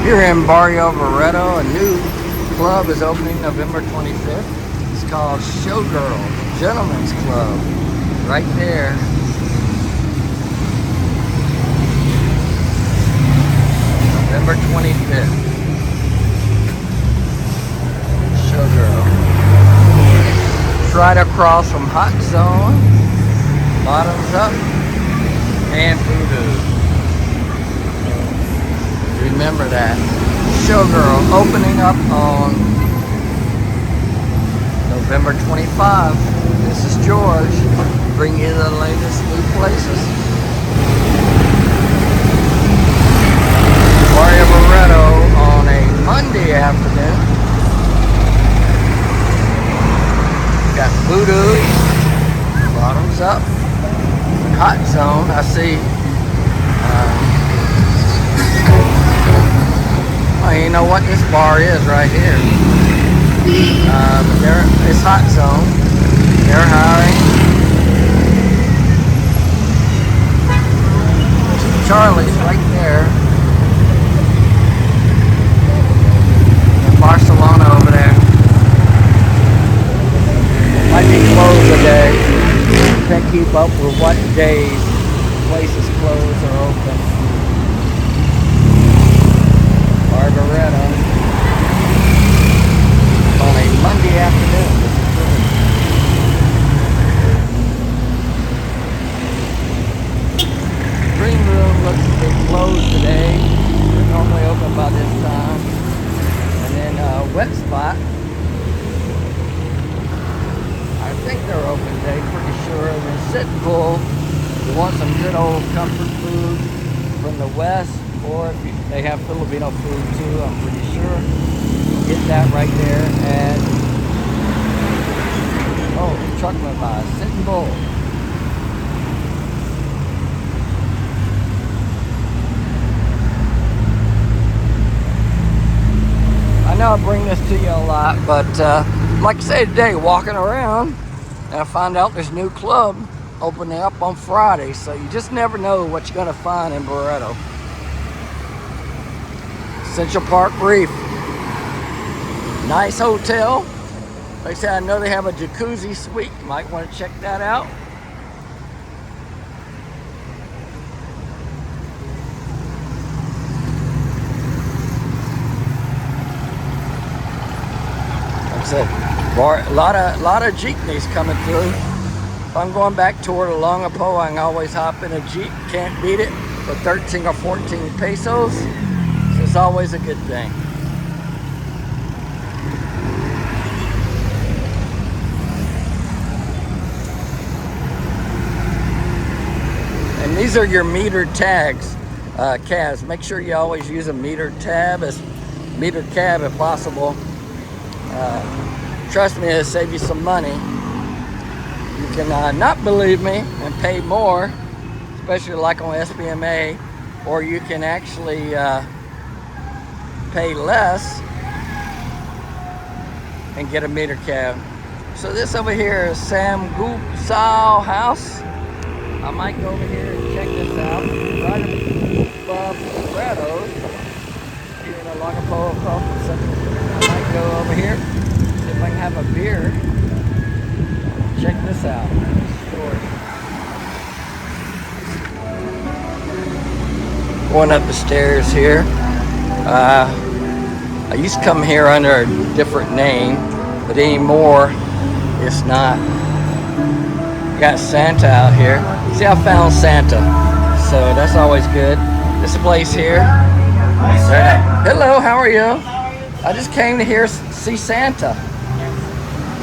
Here in Barrio, Barretto, a new club is opening November 25th. It's called Showgirl Gentlemen's Club. Right there. November 25th. Showgirl. It's right across from Hot Zone, Bottoms Up, and Voodoo. Remember that. Showgirl opening up on November 25. This is George. Bring you the latest new places. Barrio Barretto on a Monday afternoon. Got Voodoo, Bottoms Up, Hot Zone. I see. You know what this bar is right here. It's Hot Zone. They're hiring. Charlie's right there. And Barcelona over there. Might be closed today. Can't keep up with what days places close or open. Barretto on a Monday afternoon. Green Room looks to be closed today. They're normally open by this time. And then Wet Spot, I think they're open today, pretty sure. And then Sit Bull, if you want some good old comfort food from the West, or if they have Filipino food too, I'm pretty sure. Get that right there. And oh, truck went by. Sitting Bull. I know I bring this to you a lot, but like I say today, walking around, and I find out there's a new club opening up on Friday, so you just never know what you're gonna find in Barretto. Central Park Reef. Nice hotel. Like I said, I know they have a jacuzzi suite. You might want to check that out. Like I said, a lot of jeepneys coming through. If I'm going back toward Olongapo, I can always hop in a Jeep. Can't beat it for 13 or 14 pesos. It's always a good thing. And these are your metered tags, cabs. Make sure you always use a metered cab if possible. Trust me, it'll save you some money. You can not believe me and pay more, especially like on SBMA, or you can actually pay less and get a meter cab. So this over here is Sam Gupsal House. I might go over here and check this out. Right above Barretto's here in Olongapo Coffee Center. I might go over here, see if I can have a beer. Check this out. Going up the stairs here. I used to come here under a different name, but anymore it's not. Got Santa out here. See, I found Santa, so that's always good. This place here. Hello, how are you? I just came to here see Santa.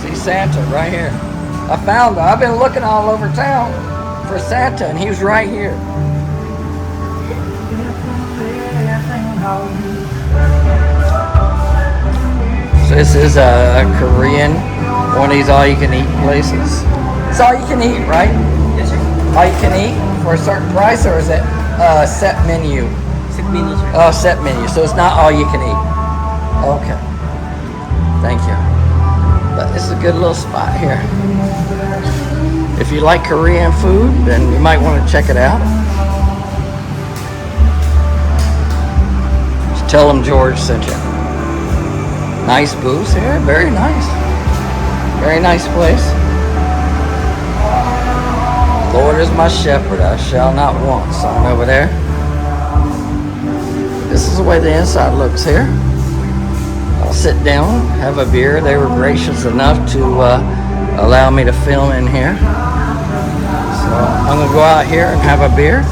See Santa right here. I found him. I've been looking all over town for Santa, and he was right here. So this is a Korean, one of these all-you-can-eat places. It's all you can eat, right? Yes, sir. All you can eat for a certain price, or is it set menu? Set menu, sir. Oh, set menu. So it's not all you can eat. Okay. Thank you. But this is a good little spot here. If you like Korean food, then you might want to check it out. Tell them George sent you. Nice booths here, very nice. Very nice place. Lord is my shepherd, I shall not want. Song over there. This is the way the inside looks here. I'll sit down, have a beer. They were gracious enough to allow me to film in here. So I'm gonna go out here and have a beer.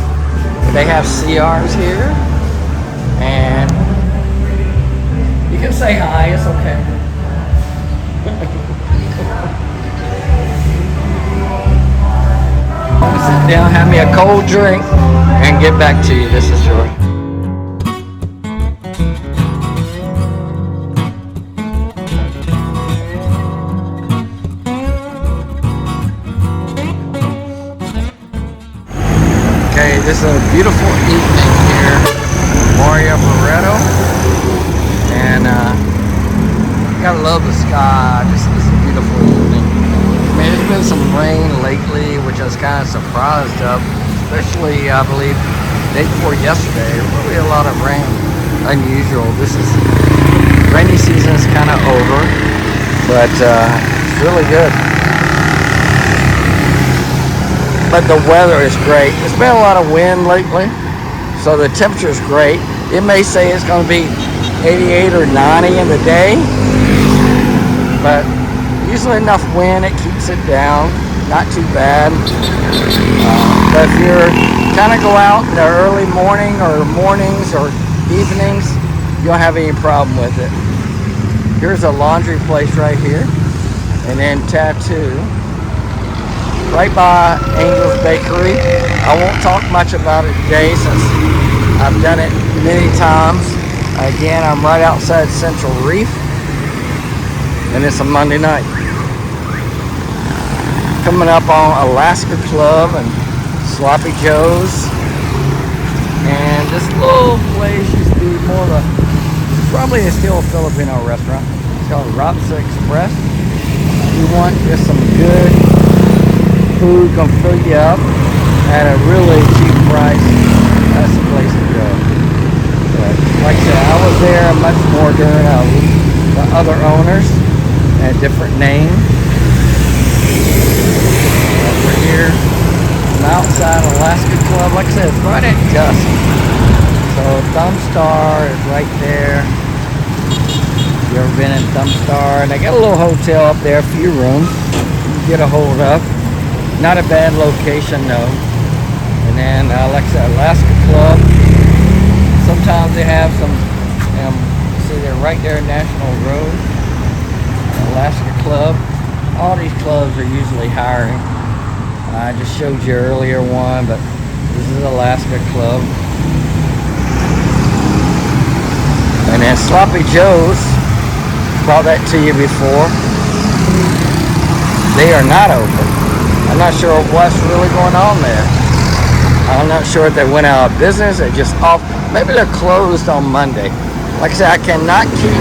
They have CRs here, and you can say hi, it's okay. I'm gonna sit down, have me a cold drink, and get back to you. This is George. Okay, this is a beautiful evening here in Barrio, Barretto, and gotta love the sky. This is a beautiful evening. I mean, there's been some rain lately, which I was kind of surprised of, especially I believe the day before yesterday. Really a lot of rain, unusual. This is rainy season is kind of over, but it's really good. But the weather is great. There's been a lot of wind lately, so the temperature is great. It may say it's going to be 88 or 90 in the day, but usually enough wind, it keeps it down. Not too bad. But if you're kind of go out in the early morning or mornings or evenings, you don't have any problem with it. Here's a laundry place right here, and then tattoo. Right by Angel's Bakery. I won't talk much about it today since I've done it many times. Again, I'm right outside Central Reef, and it's a Monday night. Coming up on Alaska Club and Sloppy Joe's, and this little place used to be more of a, probably still a Filipino restaurant. It's called Rapsa Express. If you want just some good food, gonna fill you up at a really cheap price, that's the place to go. But like I said, I was there much more during the other owners at different names. Over here, I'm outside Alaska Club. Like I said, it's right at dusk. So Thumb Star is right there. You ever been in Thumb Star? And they got a little hotel up there, a few rooms you can get a hold of. Not a bad location though. And then like I said, Alaska Club. Sometimes they have some, see they're right there, National Road. Alaska Club. All these clubs are usually hiring. I just showed you earlier one, but this is Alaska Club. And then Sloppy Joe's, brought that to you before. They are not open. I'm not sure what's really going on there. I'm not sure if they went out of business or just off. Maybe they're closed on Monday. Like I said, I cannot keep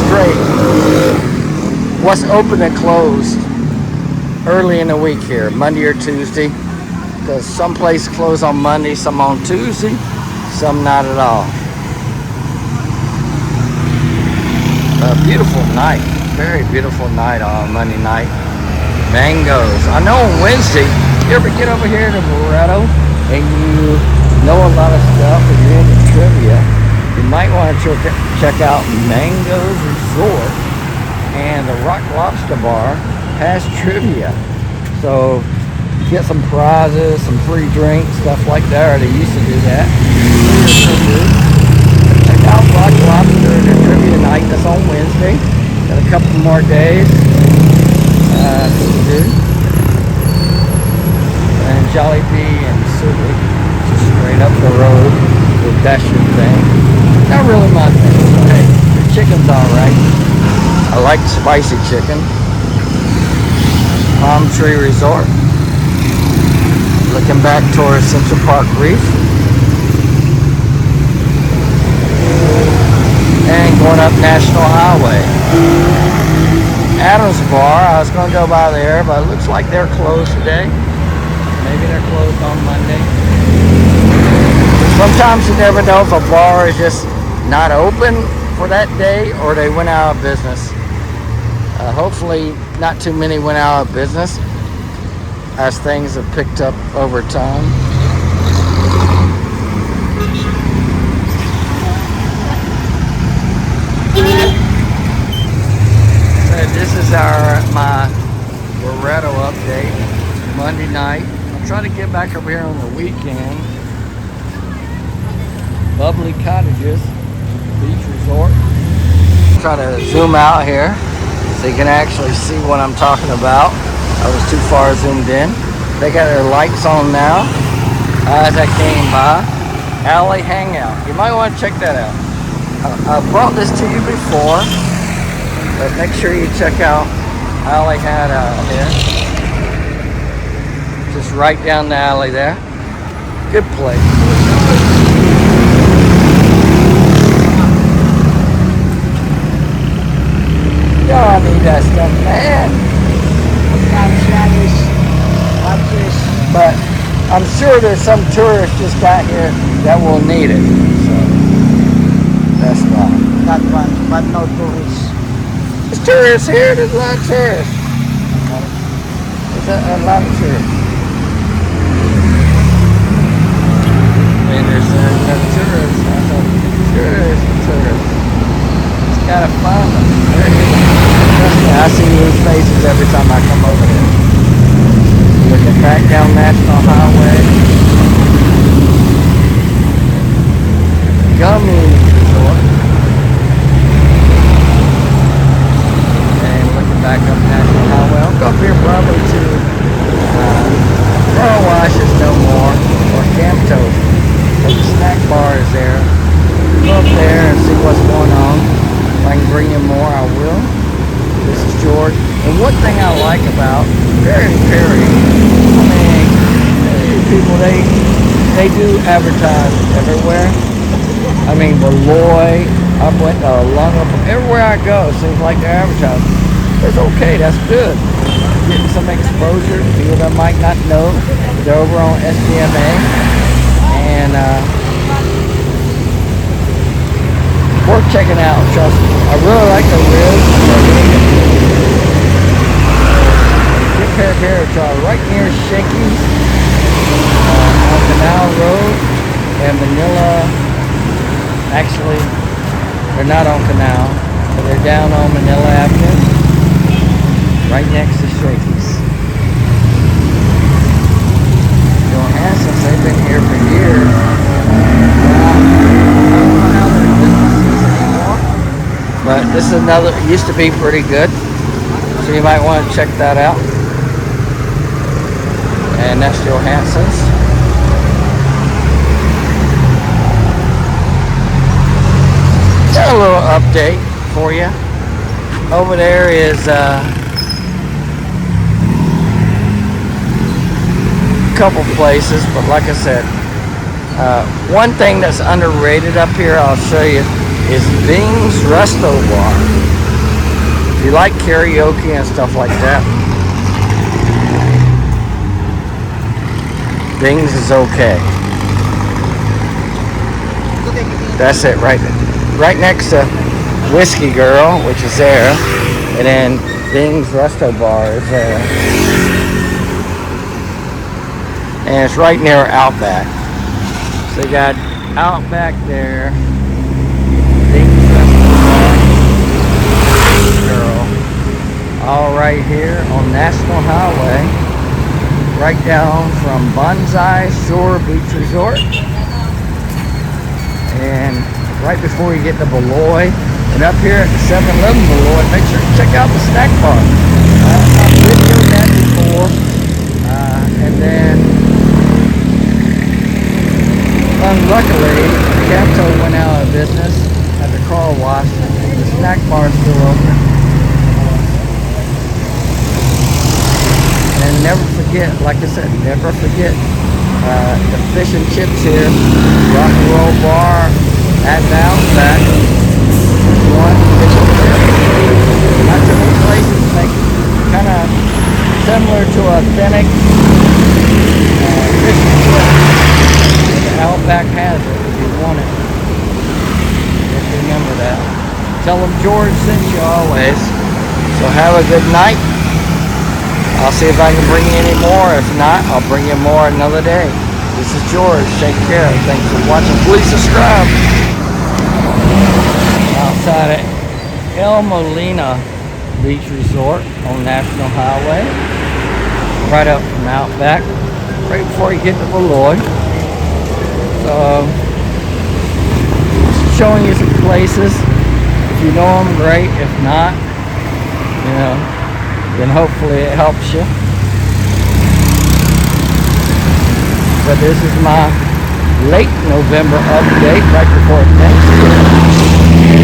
straight what's open and closed early in the week here, Monday or Tuesday. Because some places close on Monday, some on Tuesday, some not at all. A beautiful night, very beautiful night on Monday night. Mangoes. I know on Wednesday, you ever get over here to Barretto and you know a lot of stuff and you're into trivia, you might want to check out Mangoes Resort, and the Rock Lobster Bar has trivia. So you get some prizes, some free drinks, stuff like that, or they used to do that. Check out Rock Lobster and their trivia night. That's on Wednesday. Got a couple more days. To do. And Jollibee and Subi, just straight up the road with that thing. Not really my thing. Hey, the chicken's alright. I like spicy chicken. Palm Tree Resort. Looking back towards Central Park Reef. And going up National Highway. Adams Bar, I was going to go by there, but it looks like they're closed today. Maybe they're closed on Monday. Sometimes you never know if a bar is just not open for that day, or they went out of business. Hopefully not too many went out of business, as things have picked up over time. So this is my Barretto update, Monday night. I'll try to get back over here on the weekend. Bubbly Cottages Beach Resort. Try to zoom out here so you can actually see what I'm talking about. I was too far zoomed in. They got their lights on now. As I came by, Alley Hangout. You might want to check that out. I brought this to you before, but make sure you check out Alley Hangout here. Just right down the alley there. Good place. I need that stuff, man. But I'm sure there's some tourists just got here that will need it. So that's why. That one, but no tourists. There's tourists here. There's a lot of tourists. There's a lot of tourists. And there's a tourist. Tourists. It's kind of fun. I see these faces every time I come over here. Looking back down National Highway. Gummy Resort. And looking back up National Highway. I'll go up here probably to Car Wash is no more. Or Camto. But the snack bar is there. Go up there and see what's going on. If I can bring you more, I will. This is George. And one thing I like about Perry, I mean, people, they do advertise everywhere. I mean, Beloit, I went everywhere I go, it seems like they're advertising. It's okay, that's good. Getting some exposure to people that might not know. They're over on SDMA. And worth checking out, trust me. I really like the ribs. Good pair of carrots are right near Shakey's on Canal Road and Manila. Actually, they're not on Canal, but they're down on Manila Avenue, right next to Shakey's. Johansson's, they've been here for years. But this is another, it used to be pretty good, so you might want to check that out. And that's Johansson's. Got a little update for you. Over there is a couple places, but like I said, one thing that's underrated up here, I'll show you, is Bing's Resto Bar. If you like karaoke and stuff like that, Bing's is okay. That's it, right next to Whiskey Girl, which is there, and then Bing's Resto Bar is there, and it's right near Outback. So you got Outback there. All right here on National Highway, right down from Bonsai Shore Beach Resort, and right before you get to Beloit, and up here at the 7-Eleven Beloit, make sure you check out the snack bar. I've videoed that before, and then unluckily, Camto went out of business at the car wash. The snack bar is still open. And never forget, like I said, never forget the fish and chips here. Rock and Roll Bar at the Outback. One fish and chips. Not too many places make kind of similar to authentic fish and chips. The Outback has it if you want it. Tell them George sent you always. So have a good night. I'll see if I can bring you any more. If not, I'll bring you more another day. This is George. Take care. Thanks for watching. Please subscribe. Outside of El Molina Beach Resort on National Highway. Right up from Outback. Right before you get to Beloit. So, showing you some places. If you know them, great. If not, you know, then hopefully it helps you. But this is my late November update right before Thanksgiving.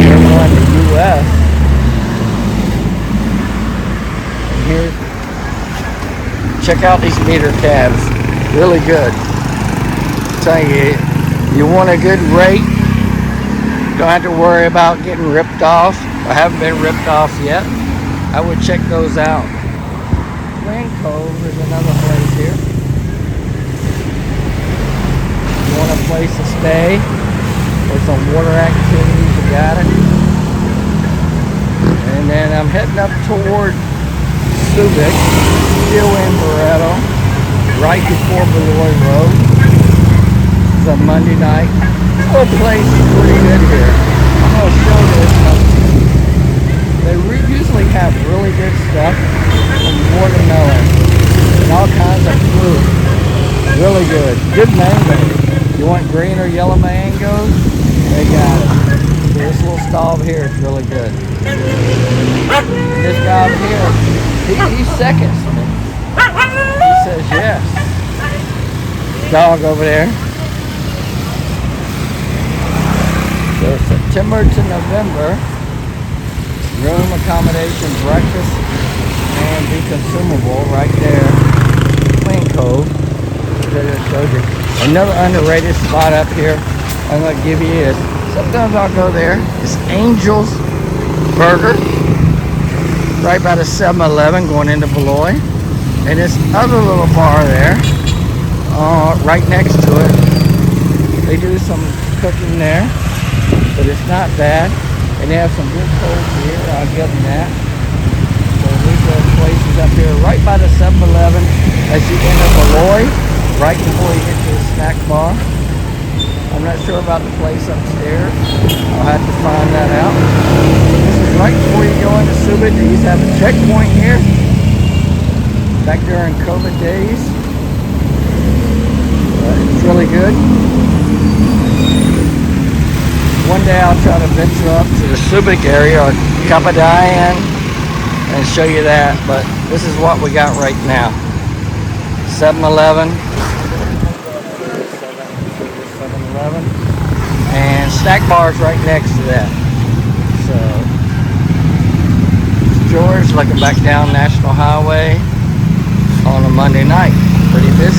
We're going to the U.S. And here, check out these meter cabs. Really good. I tell you, you want a good rate. Don't have to worry about getting ripped off. I haven't been ripped off yet. I would check those out. Grand Cove is another place here. You want a place to stay or some water activities, you got it. And then I'm heading up toward Subic, still in Barretto, right before Beloit Road. It's a Monday night. This little place is pretty good here. I'm going to show this. They usually have really good stuff from watermelon and all kinds of fruit. Really good. Good mango. You want green or yellow mangoes? They got it. So this little stall over here is really good. And this guy over here, he seconds me. He says yes. Dog over there. So September to November, room, accommodation, breakfast, and be consumable right there. Clean Cove. That I showed you. Another underrated spot up here I'm going to give you is, sometimes I'll go there. It's Angel's Burger. Right by the 7-Eleven going into Beloit. And this other little bar there, right next to it. They do some cooking there. But it's not bad, and they have some good cold beer, I'll give them that. So these are places up here right by the 7-Eleven as you enter Beloit, right before you get to the snack bar. I'm not sure about the place upstairs. I'll have to find that out. This is right before you go into Subic. They used to have a checkpoint here back during COVID days. It's really good. One day I'll try to venture up to the Subic area or Capodian and show you that, but this is what we got right now. 7-Eleven, and snack bars right next to that. So, it's George looking back down National Highway on a Monday night. Pretty busy.